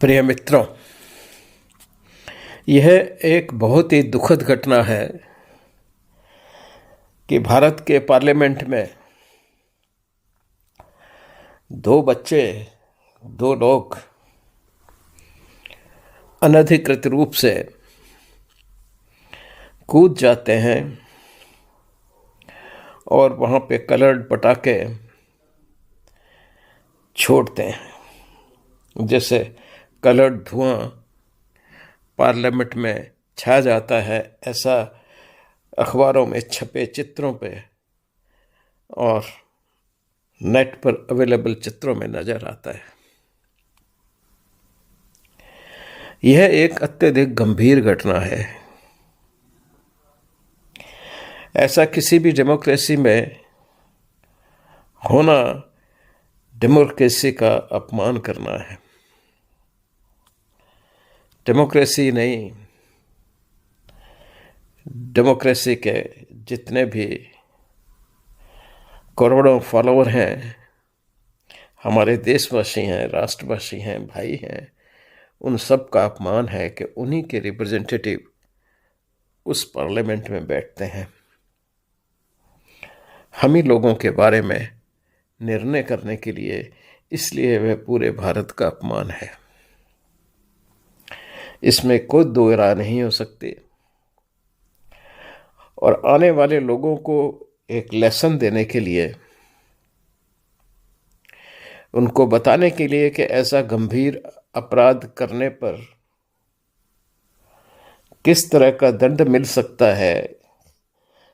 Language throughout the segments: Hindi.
प्रिय मित्रों, यह एक बहुत ही दुखद घटना है कि भारत के पार्लियामेंट में दो लोग अनधिकृत रूप से कूद जाते हैं और वहाँ पे कलर्ड पटाखे छोड़ते हैं, जैसे कलर्ड धुआं पार्लियामेंट में छा जाता है। ऐसा अखबारों में छपे चित्रों पे और नेट पर अवेलेबल चित्रों में नजर आता है। यह एक अत्यधिक गंभीर घटना है। ऐसा किसी भी डेमोक्रेसी में होना डेमोक्रेसी का अपमान करना है। डेमोक्रेसी नहीं, डेमोक्रेसी के जितने भी करोड़ों फॉलोअर हैं, हमारे देशवासी हैं, राष्ट्रवासी हैं, भाई हैं, उन सब का अपमान है कि उन्हीं के रिप्रेजेंटेटिव उस पार्लियामेंट में बैठते हैं। हम ही लोगों के बारे में निर्णय करने के लिए, इसलिए वह पूरे भारत का अपमान है। इसमें कोई दो राय नहीं हो सकती। और आने वाले लोगों को एक लेसन देने के लिए, उनको बताने के लिए कि ऐसा गंभीर अपराध करने पर किस तरह का दंड मिल सकता है,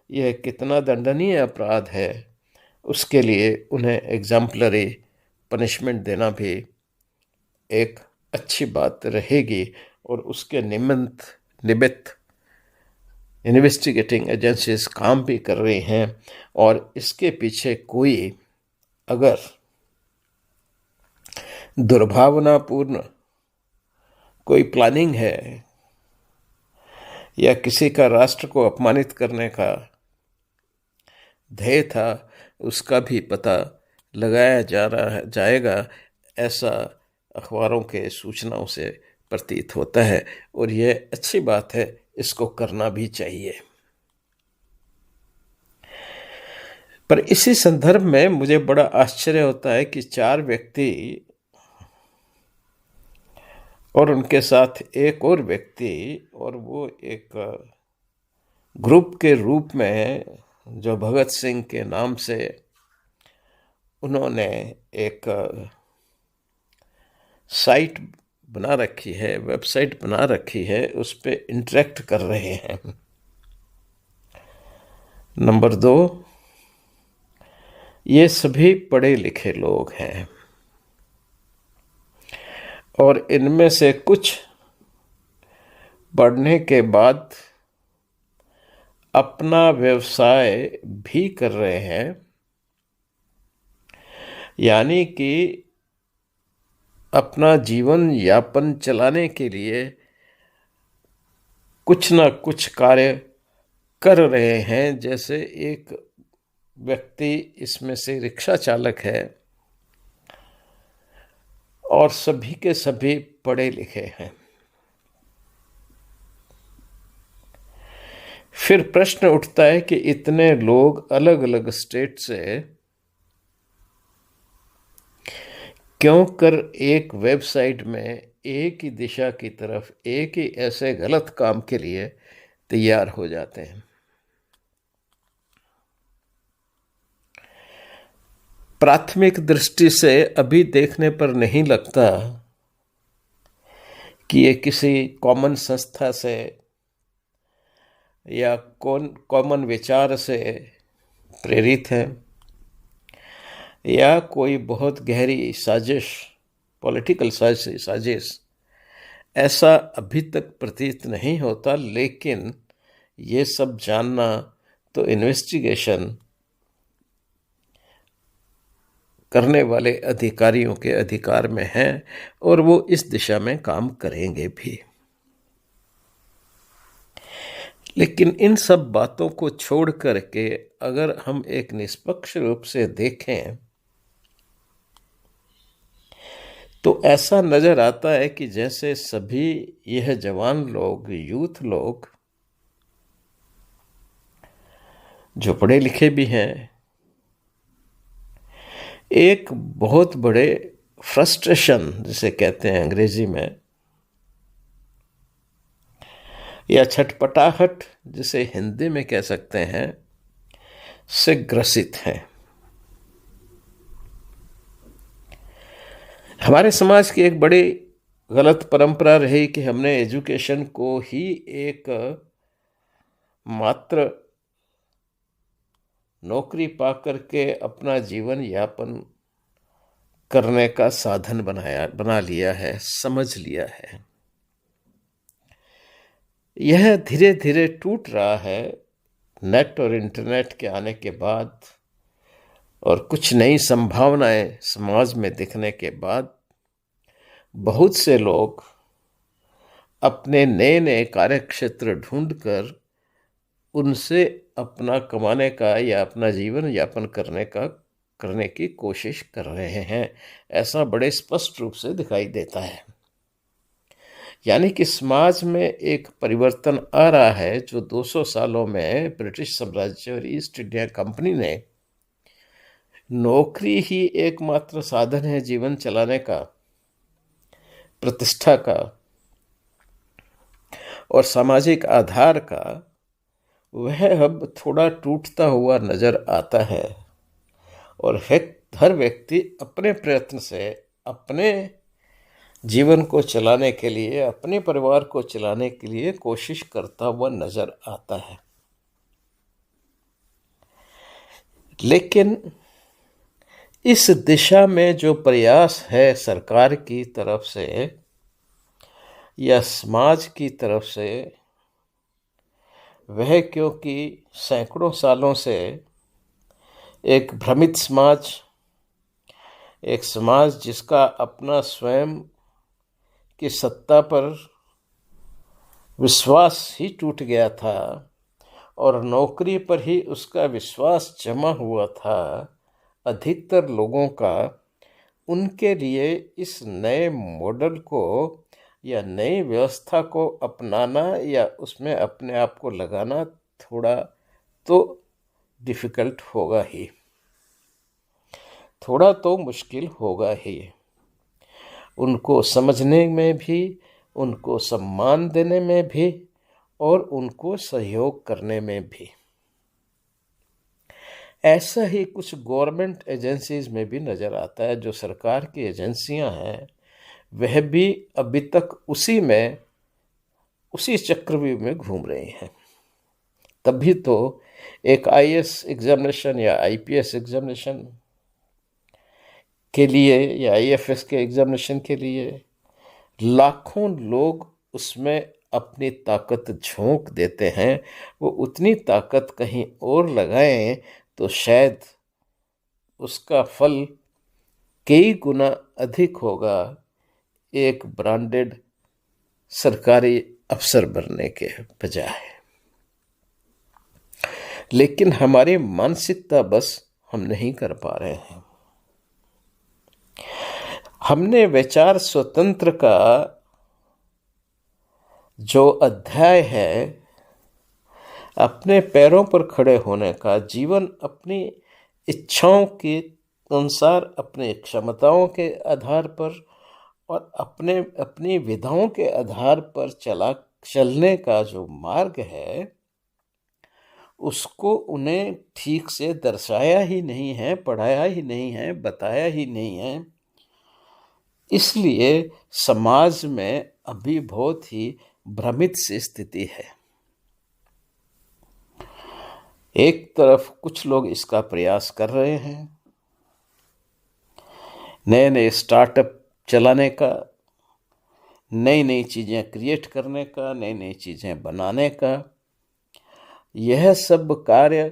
यह कितना दंडनीय अपराध है, उसके लिए उन्हें एग्जाम्पलरी पनिशमेंट देना भी एक अच्छी बात रहेगी। और उसके निमित्त इन्वेस्टिगेटिंग एजेंसीज काम भी कर रही हैं। और इसके पीछे कोई अगर दुर्भावनापूर्ण कोई प्लानिंग है या किसी का राष्ट्र को अपमानित करने का ध्येय था, उसका भी पता लगाया जाएगा, ऐसा अखबारों के सूचनाओं से प्रतीत होता है। और यह अच्छी बात है, इसको करना भी चाहिए। पर इसी संदर्भ में मुझे बड़ा आश्चर्य होता है कि 4 व्यक्ति और उनके साथ एक और व्यक्ति, और वो एक ग्रुप के रूप में जो भगत सिंह के नाम से उन्होंने एक साइट बना रखी है, वेबसाइट बना रखी है, उस पे इंटरेक्ट कर रहे हैं। नंबर 2, ये सभी पढ़े लिखे लोग हैं और इनमें से कुछ पढ़ने के बाद अपना व्यवसाय भी कर रहे हैं, यानी कि अपना जीवन यापन चलाने के लिए कुछ ना कुछ कार्य कर रहे हैं। जैसे एक व्यक्ति इसमें से रिक्शा चालक है और सभी के सभी पढ़े लिखे हैं। फिर प्रश्न उठता है कि इतने लोग अलग अलग स्टेट से क्यों कर एक वेबसाइट में एक ही दिशा की तरफ एक ही ऐसे गलत काम के लिए तैयार हो जाते हैं। प्राथमिक दृष्टि से अभी देखने पर नहीं लगता कि ये किसी कॉमन संस्था से या कॉमन विचार से प्रेरित है या कोई बहुत गहरी साजिश, पॉलिटिकल साजिश, ऐसा अभी तक प्रतीत नहीं होता। लेकिन ये सब जानना तो इन्वेस्टिगेशन करने वाले अधिकारियों के अधिकार में है और वो इस दिशा में काम करेंगे भी। लेकिन इन सब बातों को छोड़ करके अगर हम एक निष्पक्ष रूप से देखें तो ऐसा नजर आता है कि जैसे सभी यह जवान लोग, यूथ लोग, जो पढ़े लिखे भी हैं, एक बहुत बड़े फ्रस्ट्रेशन जिसे कहते हैं अंग्रेजी में, या छटपटाहट जिसे हिंदी में कह सकते हैं, से ग्रसित हैं। हमारे समाज की एक बड़ी गलत परंपरा रही कि हमने एजुकेशन को ही एक मात्र नौकरी पाकर के अपना जीवन यापन करने का साधन बना लिया है, समझ लिया है। यह धीरे धीरे टूट रहा है नेट और इंटरनेट के आने के बाद, और कुछ नई संभावनाएं समाज में दिखने के बाद बहुत से लोग अपने नए नए कार्यक्षेत्र ढूंढकर उनसे अपना कमाने का या अपना जीवन यापन करने की कोशिश कर रहे हैं। ऐसा बड़े स्पष्ट रूप से दिखाई देता है। यानी कि समाज में एक परिवर्तन आ रहा है जो 200 सालों में ब्रिटिश साम्राज्य और ईस्ट इंडिया कंपनी ने नौकरी ही एकमात्र साधन है जीवन चलाने का, प्रतिष्ठा का और सामाजिक आधार का, वह अब थोड़ा टूटता हुआ नजर आता है। और हर व्यक्ति अपने प्रयत्न से अपने जीवन को चलाने के लिए, अपने परिवार को चलाने के लिए कोशिश करता हुआ नजर आता है। लेकिन इस दिशा में जो प्रयास है सरकार की तरफ से या समाज की तरफ से, वह क्योंकि सैकड़ों सालों से एक भ्रमित समाज, एक समाज जिसका अपना स्वयं की सत्ता पर विश्वास ही टूट गया था और नौकरी पर ही उसका विश्वास जमा हुआ था, अधिकतर लोगों का, उनके लिए इस नए मॉडल को या नई व्यवस्था को अपनाना या उसमें अपने आप को लगाना थोड़ा तो डिफ़िकल्ट होगा ही, थोड़ा तो मुश्किल होगा ही। उनको समझने में भी, उनको सम्मान देने में भी और उनको सहयोग करने में भी। ऐसा ही कुछ गवर्नमेंट एजेंसीज में भी नज़र आता है। जो सरकार की एजेंसियां हैं वह भी अभी तक उसी चक्रव्यूह में घूम रही हैं। तभी तो एक आईएएस एग्जामिनेशन या आईपीएस एग्जामिनेशन के लिए या आईएफएस के एग्जामिनेशन के लिए लाखों लोग उसमें अपनी ताकत झोंक देते हैं। वो उतनी ताकत कहीं और लगाएं तो शायद उसका फल कई गुना अधिक होगा एक ब्रांडेड सरकारी अफसर बनने के बजाय। लेकिन हमारी मानसिकता बस हम नहीं कर पा रहे हैं। हमने विचार स्वतंत्र का जो अध्याय है, अपने पैरों पर खड़े होने का, जीवन अपनी इच्छाओं के अनुसार, अपनी क्षमताओं के आधार पर और अपनी विधाओं के आधार पर चलने का जो मार्ग है, उसको उन्हें ठीक से दर्शाया ही नहीं है, पढ़ाया ही नहीं है, बताया ही नहीं है। इसलिए समाज में अभी बहुत ही भ्रमित सी स्थिति है। एक तरफ कुछ लोग इसका प्रयास कर रहे हैं, नए नए स्टार्टअप चलाने का, नई नई चीज़ें क्रिएट करने का, नई नई चीज़ें बनाने का। यह सब कार्य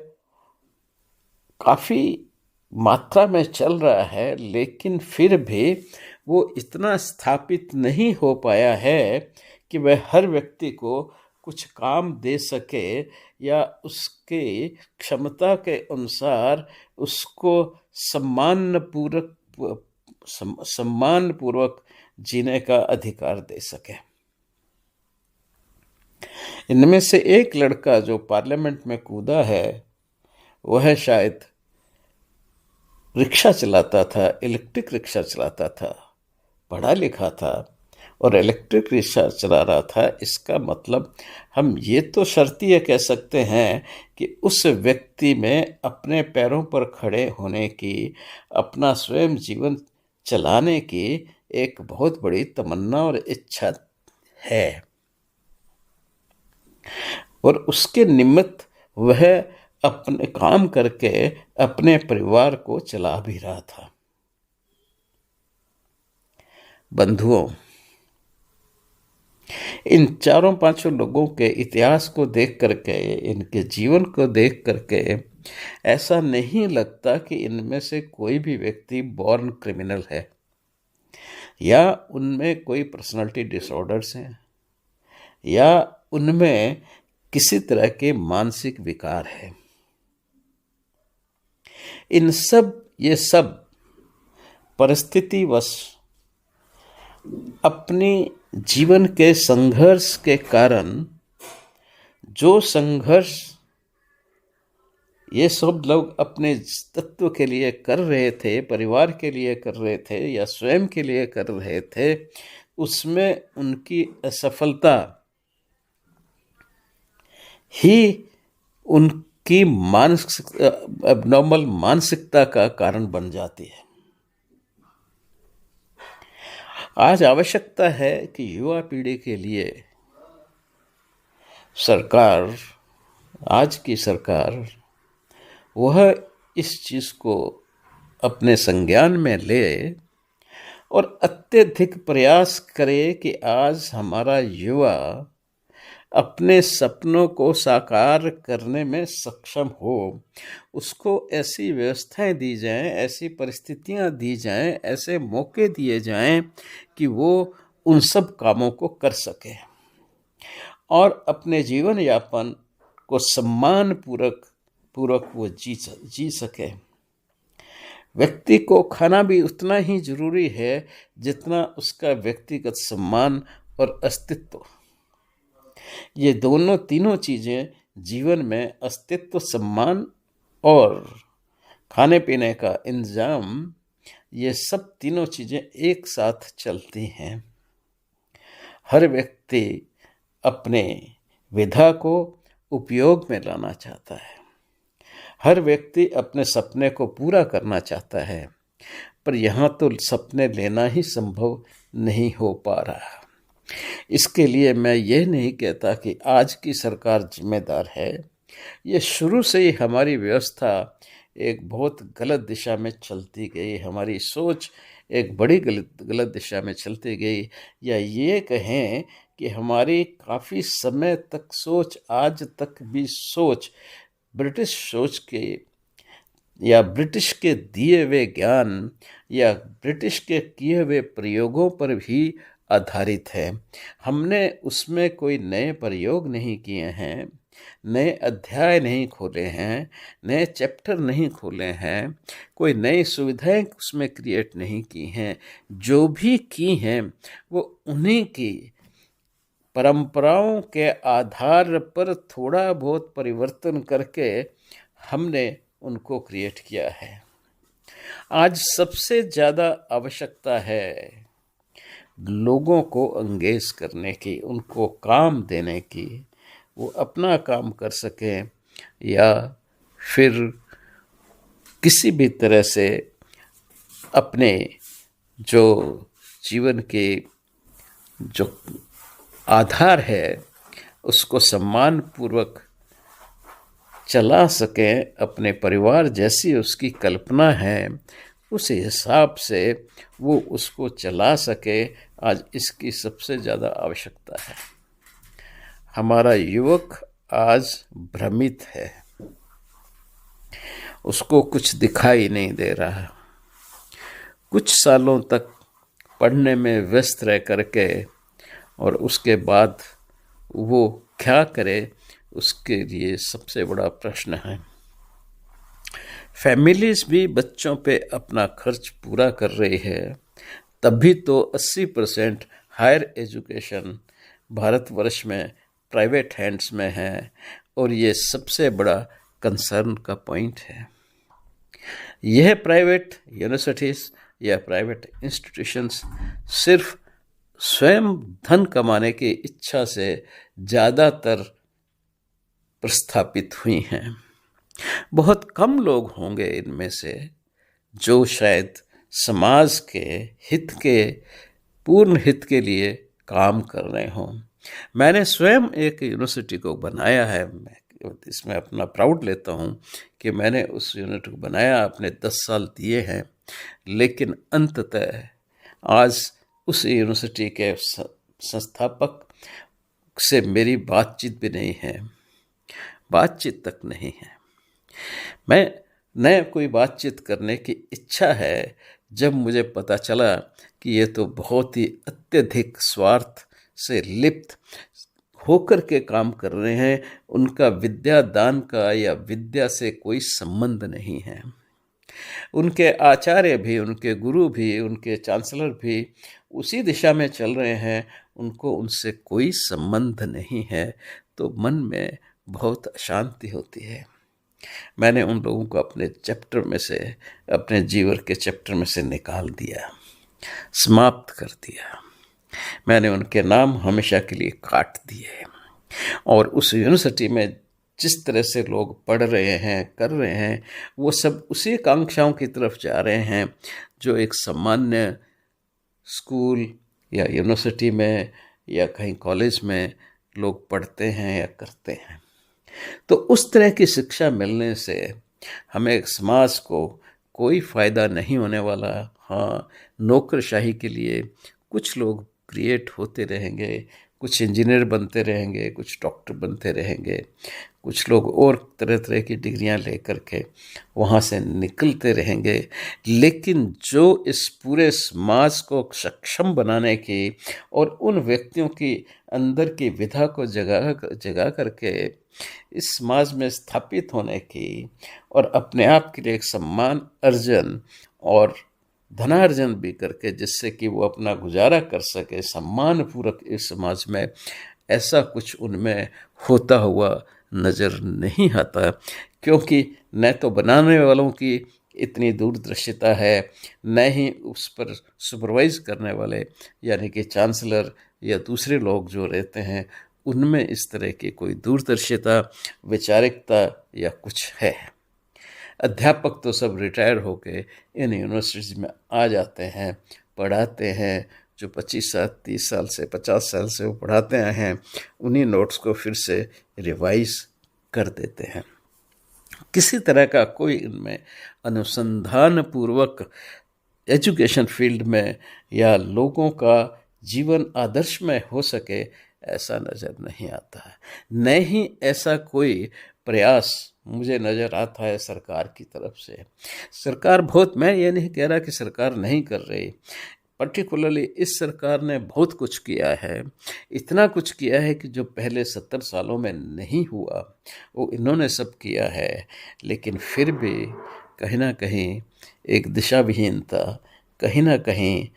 काफ़ी मात्रा में चल रहा है, लेकिन फिर भी वो इतना स्थापित नहीं हो पाया है कि वह हर व्यक्ति को कुछ काम दे सके या उसके क्षमता के अनुसार उसको सम्मानपूर्वक सम्मान पूर्वक जीने का अधिकार दे सके। इनमें से एक लड़का जो पार्लियामेंट में कूदा है वह शायद रिक्शा चलाता था, इलेक्ट्रिक रिक्शा चलाता था, पढ़ा लिखा था और इलेक्ट्रिक रिक्शा चला रहा था। इसका मतलब हम ये तो शर्तिया कह सकते हैं कि उस व्यक्ति में अपने पैरों पर खड़े होने की, अपना स्वयं जीवन चलाने की एक बहुत बड़ी तमन्ना और इच्छा है और उसके निमित्त वह अपने काम करके अपने परिवार को चला भी रहा था। बंधुओं, इन चारों पांचों लोगों के इतिहास को देख करके, इनके जीवन को देख करके ऐसा नहीं लगता कि इनमें से कोई भी व्यक्ति बॉर्न क्रिमिनल है या उनमें कोई पर्सनालिटी डिसऑर्डर्स हैं या उनमें किसी तरह के मानसिक विकार है। ये सब परिस्थितिवश अपनी जीवन के संघर्ष के कारण, जो संघर्ष ये सब लोग अपने तत्व के लिए कर रहे थे, परिवार के लिए कर रहे थे या स्वयं के लिए कर रहे थे, उसमें उनकी असफलता ही उनकी एबनॉर्मल मानसिकता का कारण बन जाती है। आज आवश्यकता है कि युवा पीढ़ी के लिए सरकार, आज की सरकार, वह इस चीज़ को अपने संज्ञान में ले और अत्यधिक प्रयास करे कि आज हमारा युवा अपने सपनों को साकार करने में सक्षम हो। उसको ऐसी व्यवस्थाएं दी जाएं, ऐसी परिस्थितियां दी जाएं, ऐसे मौके दिए जाएं कि वो उन सब कामों को कर सके और अपने जीवन यापन को सम्मान पूर्वक वो जी सके। व्यक्ति को खाना भी उतना ही जरूरी है जितना उसका व्यक्तिगत सम्मान और अस्तित्व। ये तीनों चीजें जीवन में, अस्तित्व, सम्मान और खाने पीने का इंतजाम, ये सब तीनों चीजें एक साथ चलती हैं। हर व्यक्ति अपने विधा को उपयोग में लाना चाहता है, हर व्यक्ति अपने सपने को पूरा करना चाहता है, पर यहाँ तो सपने लेना ही संभव नहीं हो पा रहा। इसके लिए मैं ये नहीं कहता कि आज की सरकार जिम्मेदार है। ये शुरू से ही हमारी व्यवस्था एक बहुत गलत दिशा में चलती गई, हमारी सोच एक बड़ी गलत दिशा में चलती गई, या ये कहें कि हमारी काफ़ी समय तक सोच, आज तक भी सोच ब्रिटिश सोच के या ब्रिटिश के दिए हुए ज्ञान या ब्रिटिश के किए हुए प्रयोगों पर भी आधारित है। हमने उसमें कोई नए प्रयोग नहीं किए हैं, नए अध्याय नहीं खोले हैं, नए चैप्टर नहीं खोले हैं, कोई नई सुविधाएं उसमें क्रिएट नहीं की हैं। जो भी की हैं वो उन्हीं की परंपराओं के आधार पर थोड़ा बहुत परिवर्तन करके हमने उनको क्रिएट किया है। आज सबसे ज़्यादा आवश्यकता है लोगों को एंगेज करने की, उनको काम देने की, वो अपना काम कर सकें या फिर किसी भी तरह से अपने जो जीवन के जो आधार है उसको सम्मान पूर्वक चला सकें। अपने परिवार जैसी उसकी कल्पना है उस हिसाब से वो उसको चला सके। आज इसकी सबसे ज़्यादा आवश्यकता है। हमारा युवक आज भ्रमित है, उसको कुछ दिखाई नहीं दे रहा। कुछ सालों तक पढ़ने में व्यस्त रह करके और उसके बाद वो क्या करे, उसके लिए सबसे बड़ा प्रश्न है। फैमिलीज भी बच्चों पे अपना खर्च पूरा कर रही है, तभी तो 80% हायर एजुकेशन भारतवर्ष में प्राइवेट हैंड्स में है, और ये सबसे बड़ा कंसर्न का पॉइंट है। यह प्राइवेट यूनिवर्सिटीज़ या प्राइवेट इंस्टीट्यूशंस सिर्फ स्वयं धन कमाने की इच्छा से ज़्यादातर प्रस्थापित हुई हैं। बहुत कम लोग होंगे इनमें से जो शायद समाज के हित के, पूर्ण हित के लिए काम कर रहे हों। मैंने स्वयं एक यूनिवर्सिटी को बनाया है, मैं इसमें अपना प्राउड लेता हूँ कि मैंने उस यूनिट को बनाया, अपने 10 साल दिए हैं, लेकिन अंततः आज उस यूनिवर्सिटी के संस्थापक से मेरी बातचीत भी नहीं है, बातचीत तक नहीं है। मैं न कोई बातचीत करने की इच्छा है, जब मुझे पता चला कि ये तो बहुत ही अत्यधिक स्वार्थ से लिप्त होकर के काम कर रहे हैं, उनका विद्या दान का या विद्या से कोई संबंध नहीं है। उनके आचार्य भी, उनके गुरु भी, उनके चांसलर भी उसी दिशा में चल रहे हैं, उनको उनसे कोई संबंध नहीं है, तो मन में बहुत अशांति होती है। मैंने उन लोगों को अपने चैप्टर में से, अपने जीवन के चैप्टर में से निकाल दिया, समाप्त कर दिया। मैंने उनके नाम हमेशा के लिए काट दिए, और उस यूनिवर्सिटी में जिस तरह से लोग पढ़ रहे हैं, कर रहे हैं, वो सब उसी आकांक्षाओं की तरफ जा रहे हैं जो एक सामान्य स्कूल या यूनिवर्सिटी में या कहीं कॉलेज में लोग पढ़ते हैं या करते हैं। तो उस तरह की शिक्षा मिलने से हमें समाज को कोई फ़ायदा नहीं होने वाला। हाँ, नौकरशाही के लिए कुछ लोग क्रिएट होते रहेंगे, कुछ इंजीनियर बनते रहेंगे, कुछ डॉक्टर बनते रहेंगे, कुछ लोग और तरह तरह की डिग्रियां लेकर के वहाँ से निकलते रहेंगे, लेकिन जो इस पूरे समाज को सक्षम बनाने की और उन व्यक्तियों की अंदर की विधा को जगा करके इस समाज में स्थापित होने की और अपने आप के लिए एक सम्मान अर्जन और धनार्जन भी करके, जिससे कि वो अपना गुजारा कर सके सम्मान पूर्वक इस समाज में, ऐसा कुछ उनमें होता हुआ नज़र नहीं आता। क्योंकि न तो बनाने वालों की इतनी दूरदर्शिता है, न ही उस पर सुपरवाइज करने वाले यानी कि चांसलर या दूसरे लोग जो रहते हैं उनमें इस तरह की कोई दूरदर्शिता, वैचारिकता या कुछ है। अध्यापक तो सब रिटायर होके इन यूनिवर्सिटीज़ में आ जाते हैं, पढ़ाते हैं। जो 25 साल 30 साल से 50 साल से वो पढ़ाते आए हैं, उन्हीं नोट्स को फिर से रिवाइज कर देते हैं। किसी तरह का कोई इनमें अनुसंधान पूर्वक एजुकेशन फील्ड में या लोगों का जीवन आदर्श में हो सके, ऐसा नज़र नहीं आता है। न ही ऐसा कोई प्रयास मुझे नज़र आता है सरकार की तरफ से। सरकार बहुत, मैं ये नहीं कह रहा कि सरकार नहीं कर रही, पर्टिकुलरली इस सरकार ने बहुत कुछ किया है। इतना कुछ किया है कि जो पहले 70 सालों में नहीं हुआ वो इन्होंने सब किया है। लेकिन फिर भी कहीं ना कहीं एक दिशा विहीनता, कहीं ना कहीं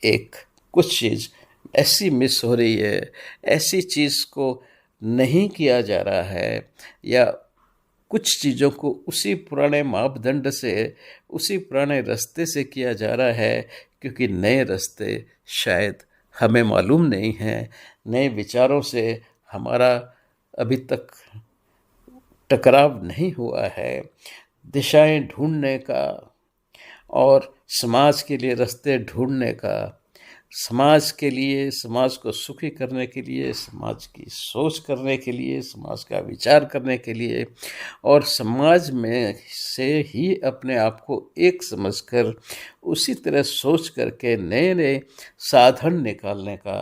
एक कुछ चीज़ ऐसी मिस हो रही है, ऐसी चीज़ को नहीं किया जा रहा है, या कुछ चीज़ों को उसी पुराने मापदंड से, उसी पुराने रास्ते से किया जा रहा है, क्योंकि नए रास्ते शायद हमें मालूम नहीं हैं। नए विचारों से हमारा अभी तक टकराव नहीं हुआ है। दिशाएं ढूंढने का और समाज के लिए रास्ते ढूंढने का, समाज के लिए, समाज को सुखी करने के लिए, समाज की सोच करने के लिए, समाज का विचार करने के लिए, और समाज में से ही अपने आप को एक समझकर उसी तरह सोच करके नए नए साधन निकालने का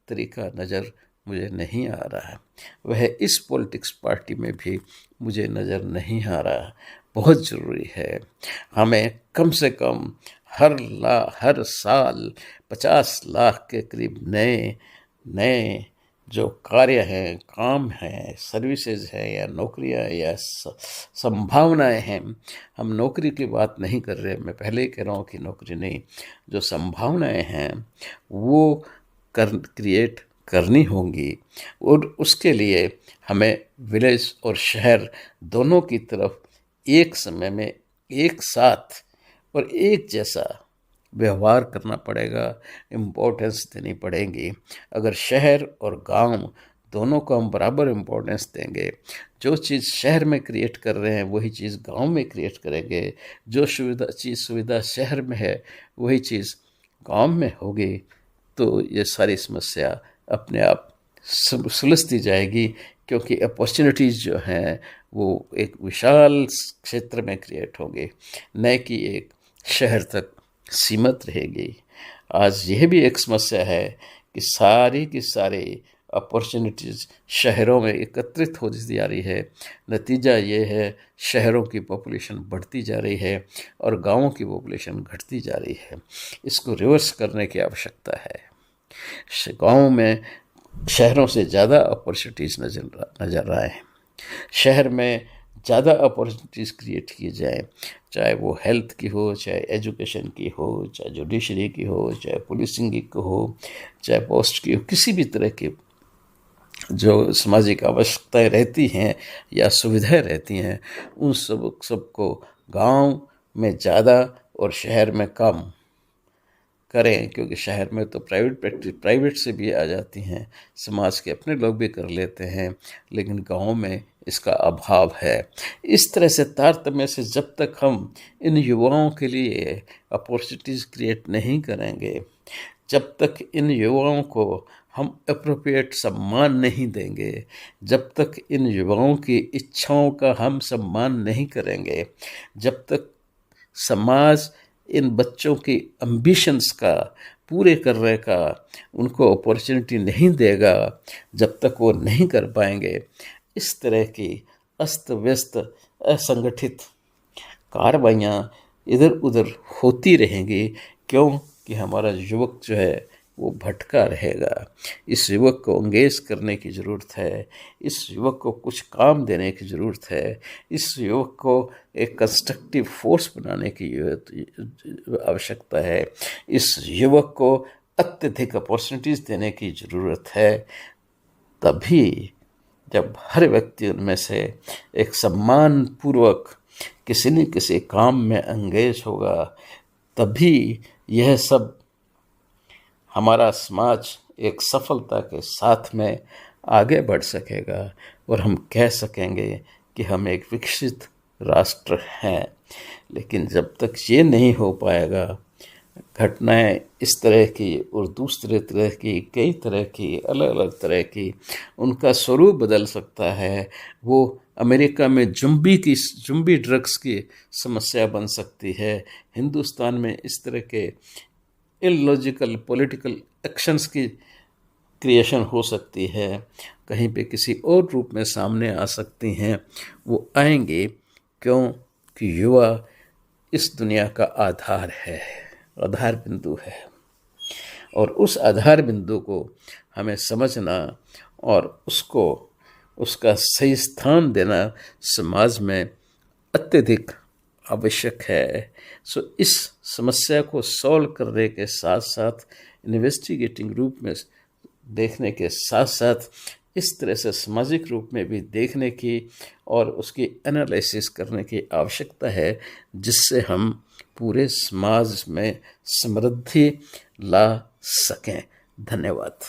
तरीका नज़र मुझे नहीं आ रहा है। वह इस पॉलिटिक्स पार्टी में भी मुझे नज़र नहीं आ रहा। बहुत ज़रूरी है हमें कम से कम हर साल 50 लाख के करीब नए जो कार्य हैं, काम हैं, सर्विसेज हैं या नौकरियां या संभावनाएं हैं, हम नौकरी की बात नहीं कर रहे, मैं पहले ही कह रहा हूँ कि नौकरी नहीं, जो संभावनाएं हैं वो क्रिएट करनी होंगी। और उसके लिए हमें विलेज और शहर दोनों की तरफ एक समय में एक साथ और एक जैसा व्यवहार करना पड़ेगा, इम्पोर्टेंस देनी पड़ेगी। अगर शहर और गांव दोनों को हम बराबर इम्पोर्टेंस देंगे, जो चीज़ शहर में क्रिएट कर रहे हैं वही चीज़ गांव में क्रिएट करेंगे, जो सुविधा शहर में है वही चीज़ गांव में होगी, तो ये सारी समस्या अपने आप सुलझती जाएगी। क्योंकि अपॉर्चुनिटीज़ जो हैं वो एक विशाल क्षेत्र में क्रिएट होंगे, न कि एक शहर तक सीमित रहेगी। आज यह भी एक समस्या है कि सारी की सारी अपॉर्चुनिटीज़ शहरों में एकत्रित होती जा रही है। नतीजा ये है शहरों की पॉपुलेशन बढ़ती जा रही है और गांवों की पॉपुलेशन घटती जा रही है। इसको रिवर्स करने की आवश्यकता है। गांव में शहरों से ज़्यादा अपॉर्चुनिटीज़ नज़र आए, शहर में ज़्यादा अपॉर्चुनिटीज़ क्रिएट की जाए, चाहे वो हेल्थ की हो, चाहे एजुकेशन की हो, चाहे जुडिशरी की हो, चाहे पुलिसिंग की हो, चाहे पोस्ट की हो, किसी भी तरह की जो सामाजिक आवश्यकताएं रहती हैं या सुविधाएं रहती हैं, उन सबको गांव में ज़्यादा और शहर में कम करें। क्योंकि शहर में तो प्राइवेट से भी आ जाती हैं, समाज के अपने लोग भी कर लेते हैं, लेकिन गांव में इसका अभाव है। इस तरह से तारतम्य से जब तक हम इन युवाओं के लिए अपॉर्चुनिटीज़ क्रिएट नहीं करेंगे, जब तक इन युवाओं को हम अप्रोप्रिएट सम्मान नहीं देंगे, जब तक इन युवाओं की इच्छाओं का हम सम्मान नहीं करेंगे, जब तक समाज इन बच्चों की एम्बिशंस का पूरे करने का उनको अपॉर्चुनिटी नहीं देगा, जब तक वो नहीं कर पाएंगे, इस तरह की अस्त व्यस्त असंगठित कार्रवाइयाँ इधर उधर होती रहेंगी। क्यों कि हमारा युवक जो है वो भटका रहेगा। इस युवक को एंगेज करने की ज़रूरत है, इस युवक को कुछ काम देने की ज़रूरत है, इस युवक को एक कंस्ट्रक्टिव फोर्स बनाने की आवश्यकता है, इस युवक को अत्यधिक अपॉर्चुनिटीज़ देने की ज़रूरत है। तभी जब हर व्यक्ति उनमें से एक सम्मानपूर्वक किसी न किसी काम में एंगेज होगा, तभी यह सब हमारा समाज एक सफलता के साथ में आगे बढ़ सकेगा और हम कह सकेंगे कि हम एक विकसित राष्ट्र हैं। लेकिन जब तक ये नहीं हो पाएगा, घटनाएं इस तरह की और दूसरे तरह की, कई तरह की, अलग अलग तरह की, उनका स्वरूप बदल सकता है। वो अमेरिका में जुम्बी ड्रग्स की समस्या बन सकती है, हिंदुस्तान में इस तरह के इलॉजिकल पॉलिटिकल एक्शंस की क्रिएशन हो सकती है, कहीं पे किसी और रूप में सामने आ सकती हैं। वो आएंगे क्योंकि युवा इस दुनिया का आधार है, आधार बिंदु है, और उस आधार बिंदु को हमें समझना और उसका सही स्थान देना समाज में अत्यधिक आवश्यक है। सो इस समस्या को सॉल्व करने के साथ साथ, इन्वेस्टिगेटिंग रूप में देखने के साथ साथ, इस तरह से सामाजिक रूप में भी देखने की और उसकी एनालिसिस करने की आवश्यकता है, जिससे हम पूरे समाज में समृद्धि ला सकें। धन्यवाद।